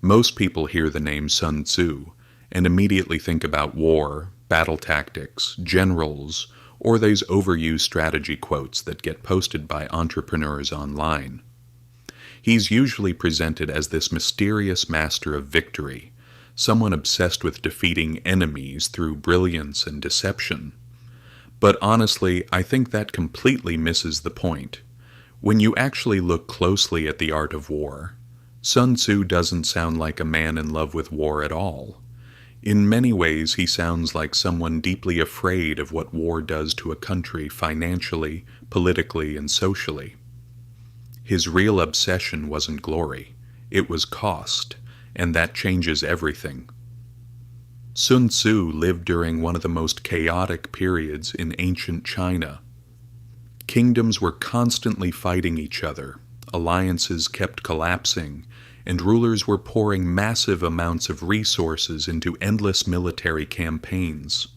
Most people hear the name Sun Tzu and immediately think about war, battle tactics, generals, or those overused strategy quotes that get posted by entrepreneurs online. He's usually presented as this mysterious master of victory, someone obsessed with defeating enemies through brilliance and deception. But honestly, I think that completely misses the point. When you actually look closely at the art of war, Sun Tzu doesn't sound like a man in love with war at all. In many ways, he sounds like someone deeply afraid of what war does to a country financially, politically, and socially. His real obsession wasn't glory, it was cost, and that changes everything. Sun Tzu lived during one of the most chaotic periods in ancient China. Kingdoms were constantly fighting each other, alliances kept collapsing, and rulers were pouring massive amounts of resources into endless military campaigns.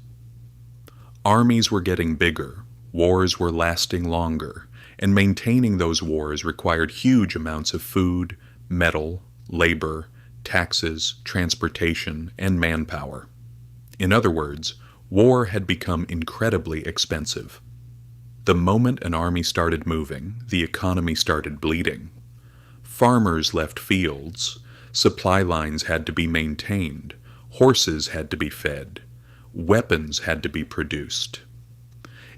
Armies were getting bigger, wars were lasting longer, and maintaining those wars required huge amounts of food, metal, labor, taxes, transportation, and manpower. In other words, war had become incredibly expensive. The moment an army started moving, the economy started bleeding. Farmers left fields, supply lines had to be maintained, horses had to be fed, weapons had to be produced.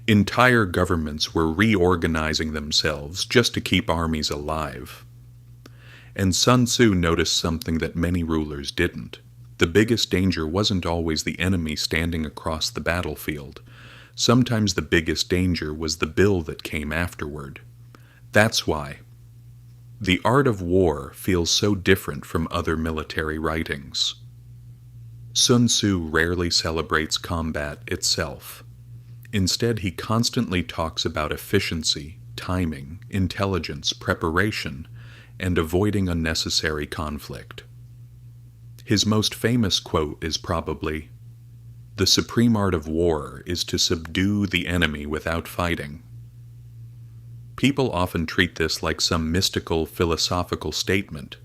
Entire governments were reorganizing themselves just to keep armies alive. And Sun Tzu noticed something that many rulers didn't. The biggest danger wasn't always the enemy standing across the battlefield. Sometimes the biggest danger was the bill that came afterward. That's why The Art of War feels so different from other military writings. Sun Tzu rarely celebrates combat itself. Instead, he constantly talks about efficiency, timing, intelligence, preparation, and avoiding unnecessary conflict. His most famous quote is probably, "The supreme art of war is to subdue the enemy without fighting." People often treat this like some mystical, philosophical statement,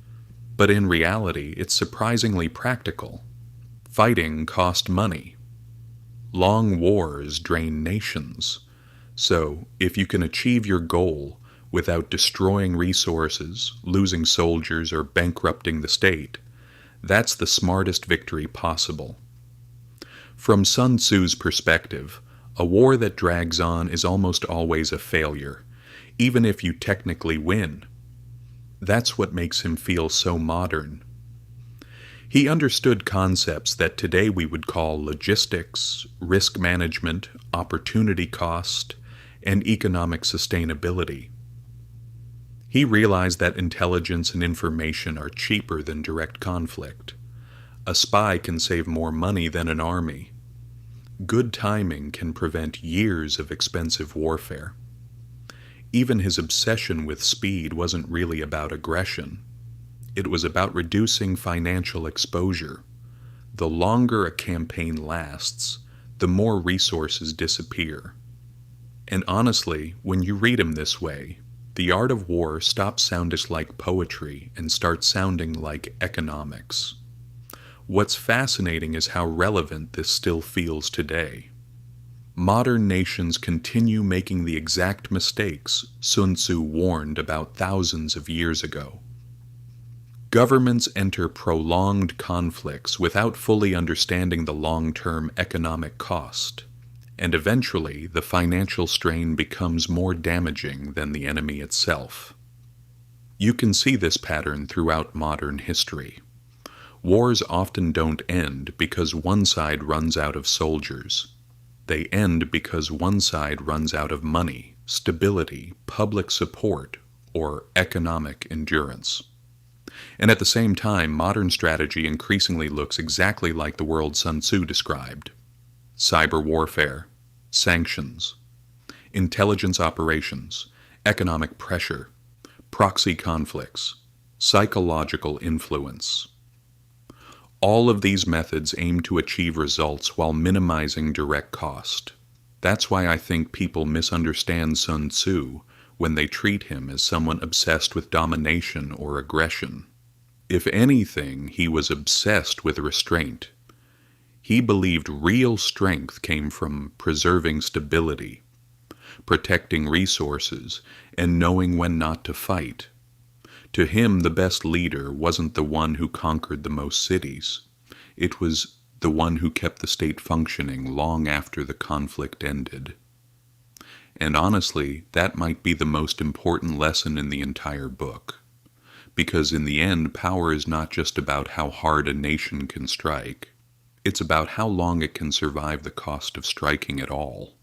but in reality, it's surprisingly practical. Fighting costs money. Long wars drain nations. So, if you can achieve your goal without destroying resources, losing soldiers, or bankrupting the state, that's the smartest victory possible. From Sun Tzu's perspective, a war that drags on is almost always a failure, even if you technically win. That's what makes him feel so modern. He understood concepts that today we would call logistics, risk management, opportunity cost, and economic sustainability. He realized that intelligence and information are cheaper than direct conflict. A spy can save more money than an army. Good timing can prevent years of expensive warfare. Even his obsession with speed wasn't really about aggression. It was about reducing financial exposure. The longer a campaign lasts, the more resources disappear. And honestly, when you read him this way, the art of war stops sounding like poetry and starts sounding like economics. What's fascinating is how relevant this still feels today. Modern nations continue making the exact mistakes Sun Tzu warned about thousands of years ago. Governments enter prolonged conflicts without fully understanding the long-term economic cost, and eventually the financial strain becomes more damaging than the enemy itself. You can see this pattern throughout modern history. Wars often don't end because one side runs out of soldiers. They end because one side runs out of money, stability, public support, or economic endurance. And at the same time, modern strategy increasingly looks exactly like the world Sun Tzu described. Cyber warfare, sanctions, intelligence operations, economic pressure, proxy conflicts, psychological influence. All of these methods aim to achieve results while minimizing direct cost. That's why I think people misunderstand Sun Tzu when they treat him as someone obsessed with domination or aggression. If anything, he was obsessed with restraint. He believed real strength came from preserving stability, protecting resources, and knowing when not to fight. To him, the best leader wasn't the one who conquered the most cities. It was the one who kept the state functioning long after the conflict ended. And honestly, that might be the most important lesson in the entire book. Because in the end, power is not just about how hard a nation can strike. It's about how long it can survive the cost of striking at all.